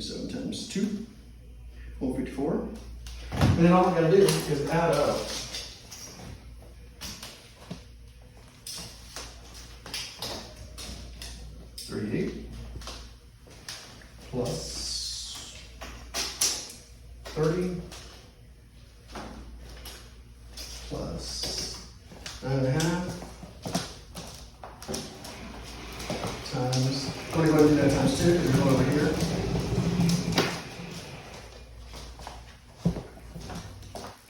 77 times 2, 154. And then all I gotta do is add up 38 plus 30 plus 9.5 times, what are you going to do that times 2 because you're going over here?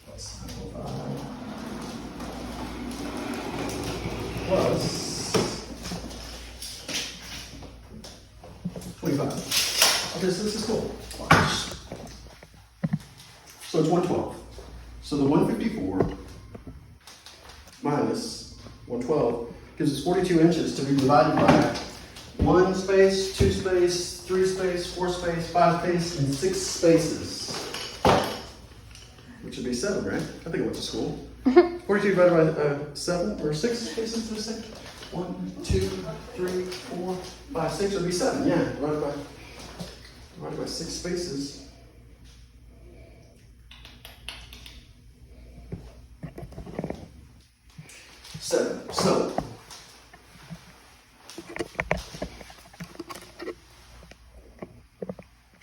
Plus 905 plus 25. Okay, so this is cool. So it's 112. So the 154 minus 112 gives us 42 inches to be divided by 1 space, 2 space, 3 space, 4 space, 5 space, and 6 spaces. Which would be 7, right? I think I went to school. 42 divided by 7 or 6 spaces, did I say? 1, 2, 3, 4, 5, 6 would be 7. Yeah, divided by 6 spaces. So,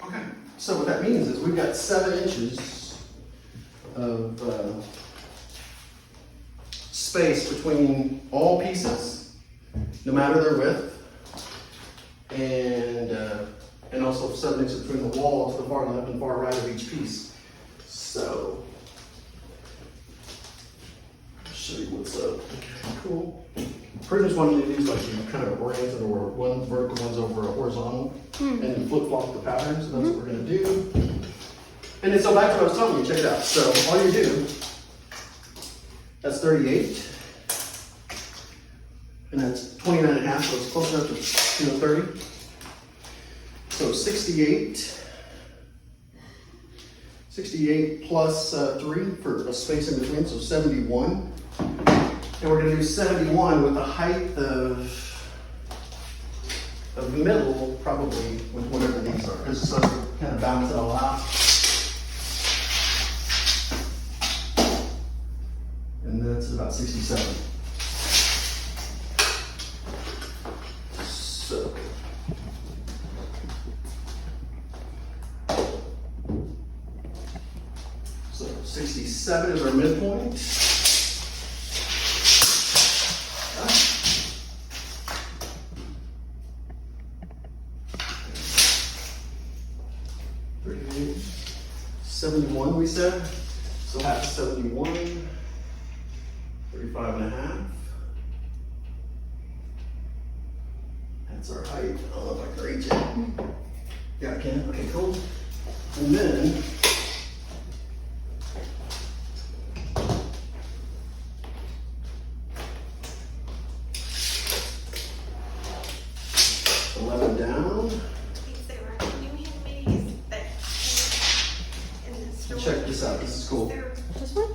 okay, so what that means is we've got 7 inches of space between all pieces, no matter their width, and also 7 inches between the wall to the far left and far right of each piece. So, I'll show you what's up. Cool. Printers wanted to use like kind of oriented or one vertical, one's over a horizontal, and flip flop the patterns. So that's what we're going to do. And then so back to what I was telling you, check it out. So all you do, that's 38, and that's 29.5, so it's close enough to 30. So 68 plus 3 for a space in between, so 71. And we're going to do 71 with a height of the middle, probably with whatever these are, just so kind of balance it all out. And that's about 67. So 67 is our midpoint. 71 we said, so half is 71, 35.5. That's our height. I don't know if I can reach it. Yeah, I can. Okay, cool. And then down. Check this out. This is cool. This one?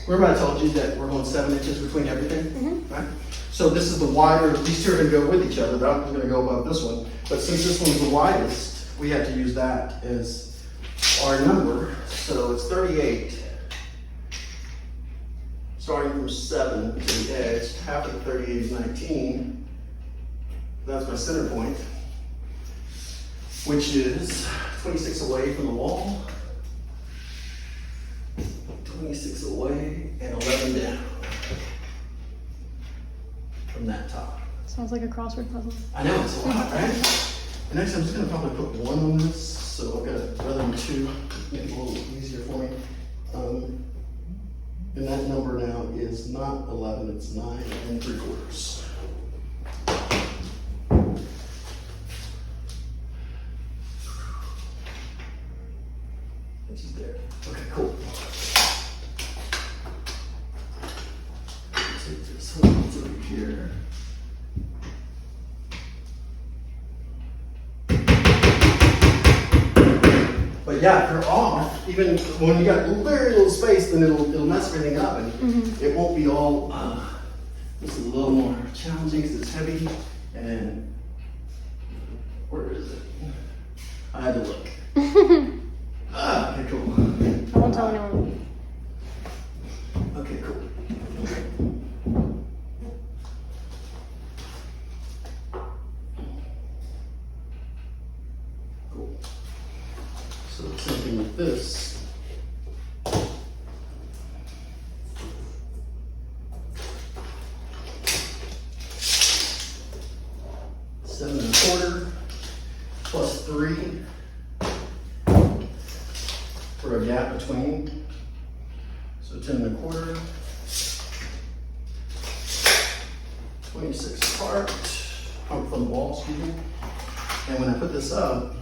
Remember I told you that we're going 7 inches between everything? Right? So this is the wider, these two are going to go with each other, but I'm going to go above this one. But since this one's the widest, we have to use that as our number. So it's 38. Starting from 7 to the edge, half of 38 is 19. That's my center point, which is 26 away from the wall, 26 away, and 11 down from that top. Sounds like a crossword puzzle. I know, it's a lot, right? And next I'm just gonna probably put 1 on this, so I've got it rather than 2, make it a little easier for me. And that number now is not 11, it's 9 3/4. Which is there. Okay, cool. Take this hose over here. But yeah, if you're off, even when you got very little space, then it'll mess everything up, and it won't be all. This is a little more challenging because it's heavy, and I had to look. Okay, cool. I won't tell anyone. Okay, cool. Cool. So same thing with this. 7 1/4 plus 3 for a gap between. So 10 1/4, 26 apart, from the wall, excuse me. And when I put this up,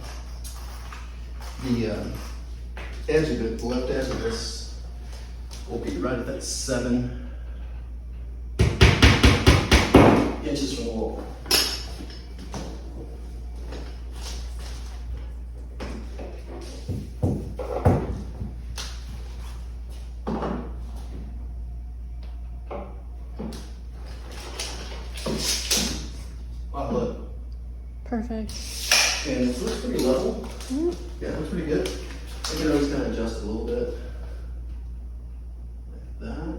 the edge of it, the left edge of this, will be right at that 7 inches from the wall. Wow, look. Perfect. And it looks pretty level. Yeah, it looks pretty good. I can always kind of adjust it a little bit. Like that.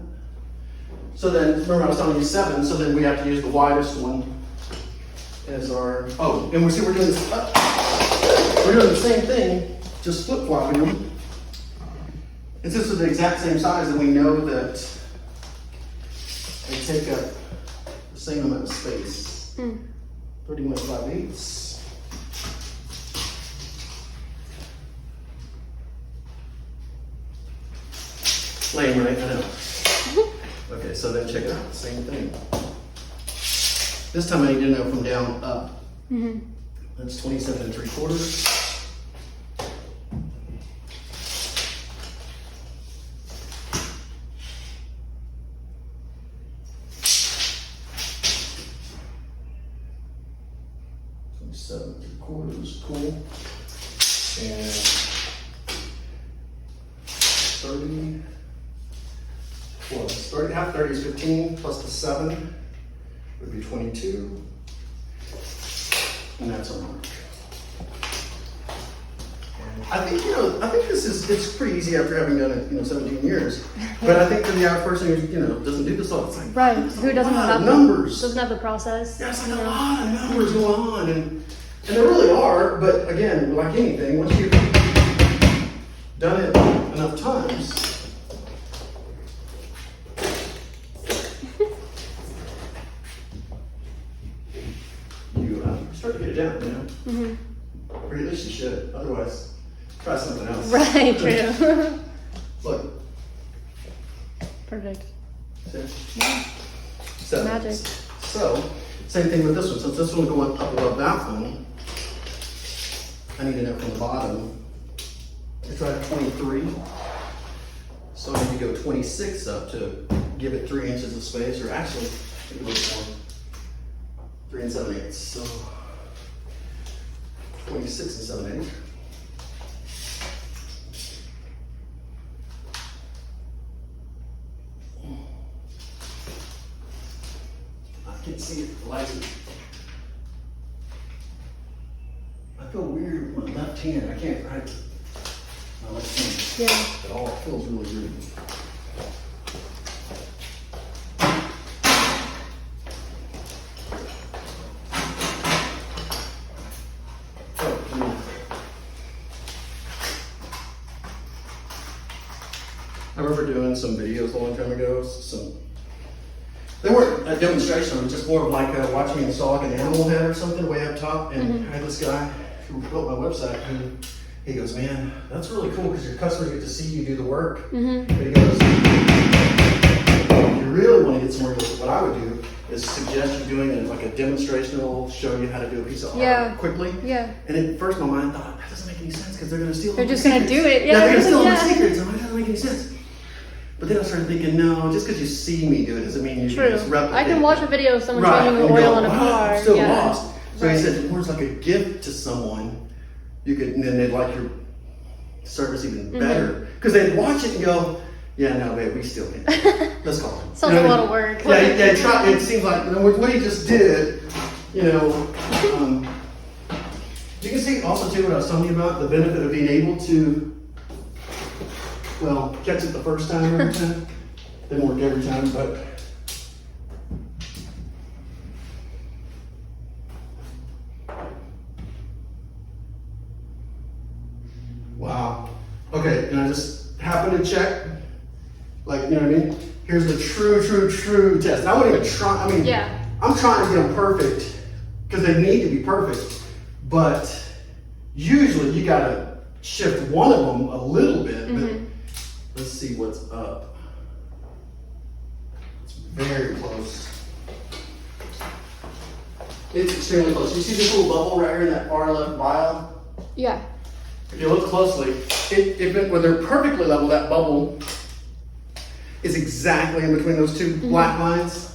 So then, remember I was telling you 7, so then we have to use the widest one as our, oh, and we're doing this, we're doing the same thing, just flip-flopping them. And since they're the exact same size, then we know that they take up the same amount of space. 31 5/8. Lame, right? I know. Okay, so then check it out. Same thing. This time I need to know from down up. That's 27 3/4. Seven 3/4, cool. And 30 plus 30, half 30 is 15 plus the 7 would be 22. And that's our mark. And I think, I think it's pretty easy after having done it, 17 years. But I think for the average person who, doesn't do this all the time. Right, who doesn't have numbers. Doesn't have the process. Yeah, it's like a lot of numbers going on. And there really are, but again, like anything, once you've done it enough times, you start to get it down, Or at least you should. Otherwise, try something else. Right, true. Look. Perfect. See? Yeah. So, Magic. So, same thing with this one. Since this one going up above that one, I need to know from the bottom. It's right at 23. So I need to go 26 up to give it 3 inches of space, or actually, maybe a little more. 3 7/8. So 26 7/8. I can't see it. The lights. I feel weird with my left hand. I can't write my left hand at all. It feels really weird. I remember doing some videos a long time ago. They weren't a demonstration, it was just more of like watching me install like an animal head or something way up top. And I had this guy who built my website, and he goes, "Man, that's really cool because your customers get to see you do the work." But he goes, "If you really want to get some more realistic, what I would do is suggest you doing like a demonstrational, show you how to do a piece of art quickly." Yeah. And at first my mind thought, that doesn't make any sense because they're going to steal. They're just going to do it. Yeah, they're going to steal all the secrets. And that doesn't make any sense. But then I started thinking, no, just because you see me do it doesn't mean you can just replicate. I can watch a video of someone right. changing the oil in a car. I'm still lost. So he said, more like a gift to someone. You could, and then they'd like your service even better because they'd watch it and go, "Yeah, no, babe, we still can't. Let's call him." Sounds like a lot of work. Yeah, it seems like what he just did. You can see also too what I was telling you about, the benefit of being able to, well, catch it the first time every time. Didn't work every time, but. Wow. Okay, and I just happened to check, like, you know what I mean? Here's the true test. And I wouldn't even try, I mean, Yeah. I'm trying to get them perfect because they need to be perfect. But usually you gotta shift one of them a little bit. But let's see what's up. It's very close. It's extremely close. You see this little bubble right here in that far left vial? Yeah. If you look closely, when they're perfectly level, that bubble is exactly in between those two black lines.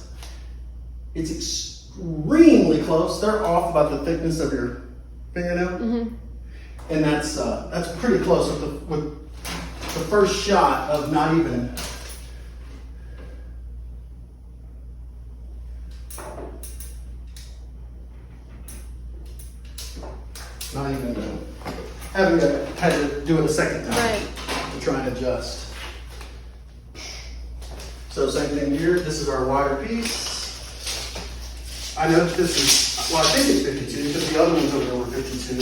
It's extremely close. They're off about the thickness of your fingernail, and that's pretty close with the first shot of not even. Having had to do it a second time Right. to try and adjust. So same thing here. This is our wider piece. I know that this is, well, I think it's 52 because the other ones over there were 52.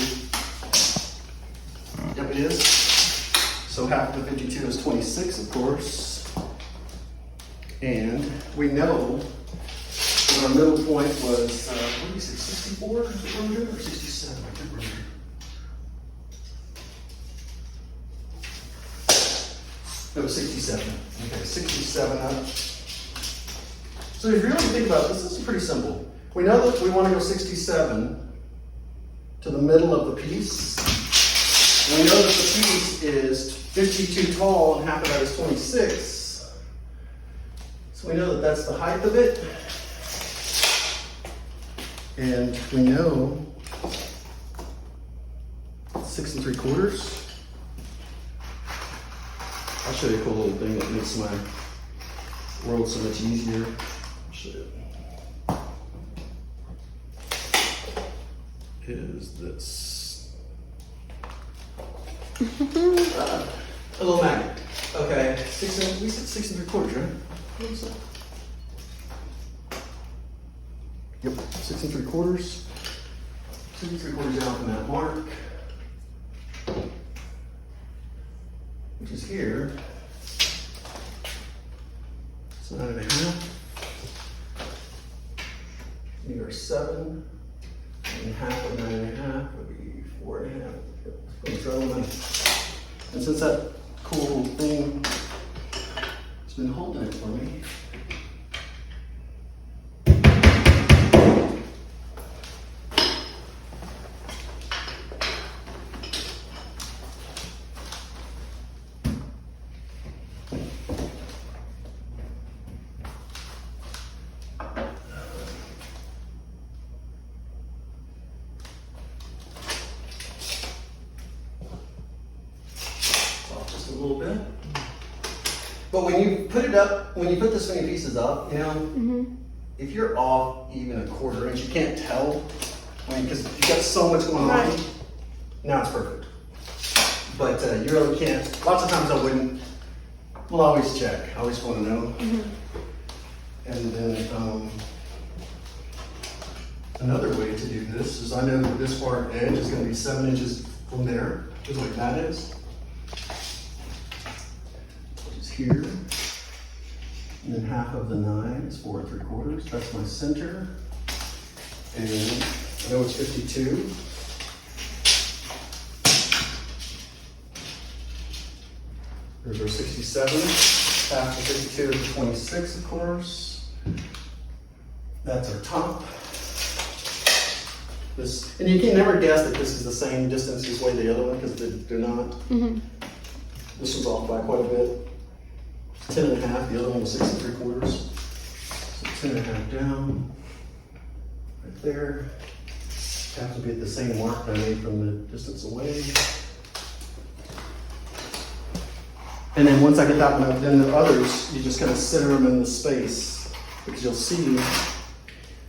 Yep, it is. So half of the 52 is 26, of course. And we know that our middle point was, what did we say, 64 or 67? I can't remember. It was 67. Okay, 67 up. So if you really think about this, this is pretty simple. We know that we want to go 67 to the middle of the piece. And we know that the piece is 52 tall and half of that is 26. So we know that that's the height of it. And we know 6 3/4. I'll show you a cool little thing that makes my world so much easier. I'll show you. Is this a little magnet? Okay, we said 6 3/4, right? What was that? Yep, 6 3/4. 6 3/4 down from that mark, which is here. It's 9 1/2. These are 7. And half of 9 1/2 would be 4 1/2. And since that cool thing has been holding it for me, a little bit. But when you put it up, when you put the swinging pieces up, you know, if you're off even a 1/4 inch, you can't tell, because you've got so much going on. Now it's perfect. But you really can't. Lots of times I wouldn't. We'll always check. I always want to know. And then another way to do this is I know that this far edge is going to be 7 inches from there, just like that is. Here, and then half of the 9 is 4 3/4. That's my center, and I know it's 52. There's our 67. Half of 52 is 26, of course. That's our top. This, and you can never guess that this is the same distance as way the other one because they're not. This one's off by quite a bit. 10 1/2, the other one was 6 3/4. So 10 1/2 down, right there. Have to be at the same mark that I made from the distance away. And then once I get that one up, then the others, you just kind of center them in the space because you'll see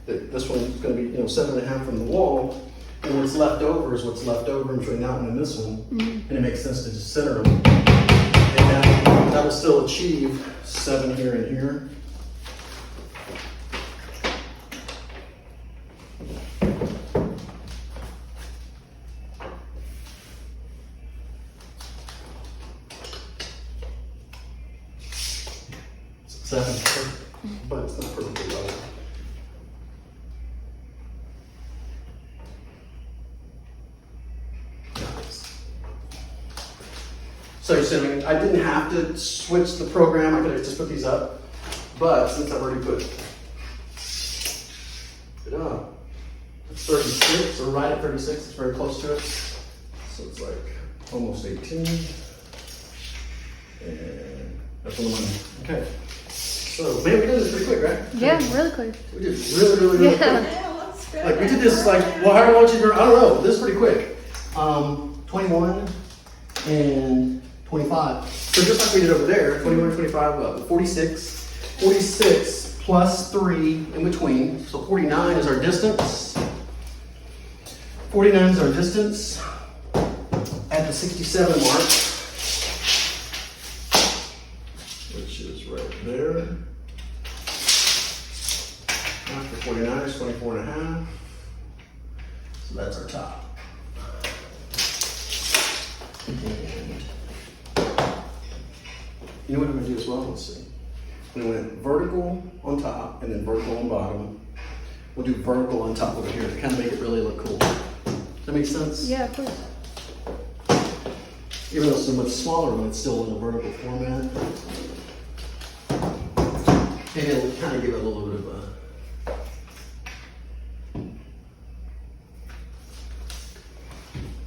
that this one's going to be, 7 1/2 from the wall. And what's left over is what's left over between that one and this one. And it makes sense to just center them. And that will still achieve 7 here and here. Seven, but it's not perfectly level. So you're saying I didn't have to switch the program, I could have just put these up, but since I've already put it up, it's 36, or right at 36, it's very close to it. So it's like almost 18. And that's the one. Okay. So, man, we did this pretty quick, right? Yeah, really quick. We did really quick. Yeah, let's go. Like, we did this, like, well, however long you, I don't know, this is pretty quick. 21 and 25. So just like we did over there, 21 and 25, 46. 46 plus 3 in between. So 49 is our distance. 49 is our distance at the 67 mark, which is right there. After 49 is 24 and a half. So that's our top. And you know what I'm going to do as well? Let's see. We went vertical on top and then vertical on bottom. We'll do vertical on top over here to kind of make it really look cool. Does that make sense? Yeah, of course. Even though it's a much smaller one, it's still in a vertical format. And it'll kind of give it a little bit of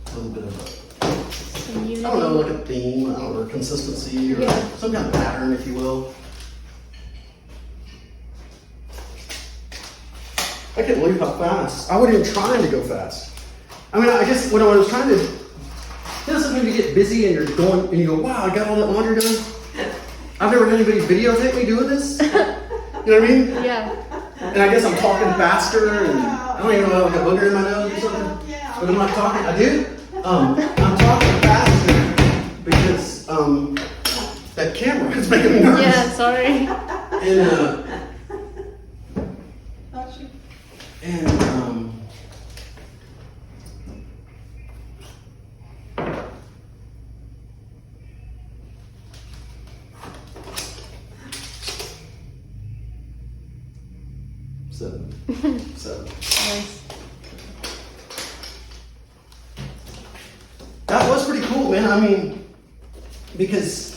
Some I unity. don't know, like a theme, I don't know, consistency or Yeah. some kind of pattern, if you will. I can't believe how fast. I wasn't even trying to go fast. I mean, I guess when I was trying to, you know, sometimes you get busy and you're going and you go, wow, I got all that laundry done. I've never had anybody videotape me doing this. You know what I mean? Yeah. And I guess I'm talking faster and I don't even know, like a booger in my nose or something. But I'm not talking, I do. I'm talking faster because that camera is making me nervous. Yeah, sorry. And seven. Nice. That was pretty cool, man. I mean, because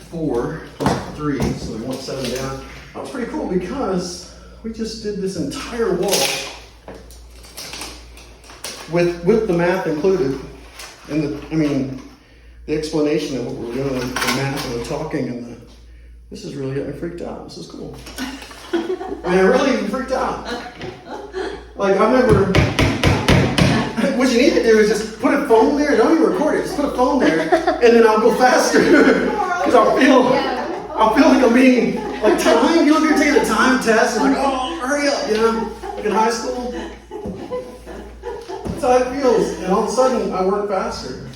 4 plus 3, so we want 7 down. That was pretty cool because we just did this entire wall with the math included, and the explanation of what we're doing, the math and the talking and the. This is really getting me freaked out. This is cool. I mean, I really even freaked out. Like I've never. What you need to do is just put a phone there. Don't even record it. Just put a phone there, and then I'll go faster because I'll feel like I'm being like time. You know, if you're taking a time test, and like, oh, hurry up, you know, like in high school. That's how it feels, and all of a sudden I work faster.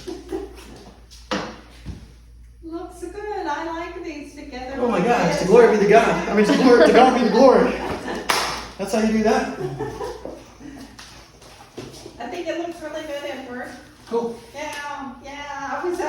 Looks good. I like these together. Oh my gosh, to glory be to God. I mean, to God be the glory. That's how you do that. I think it looks really good, Edward. Cool. Yeah, I was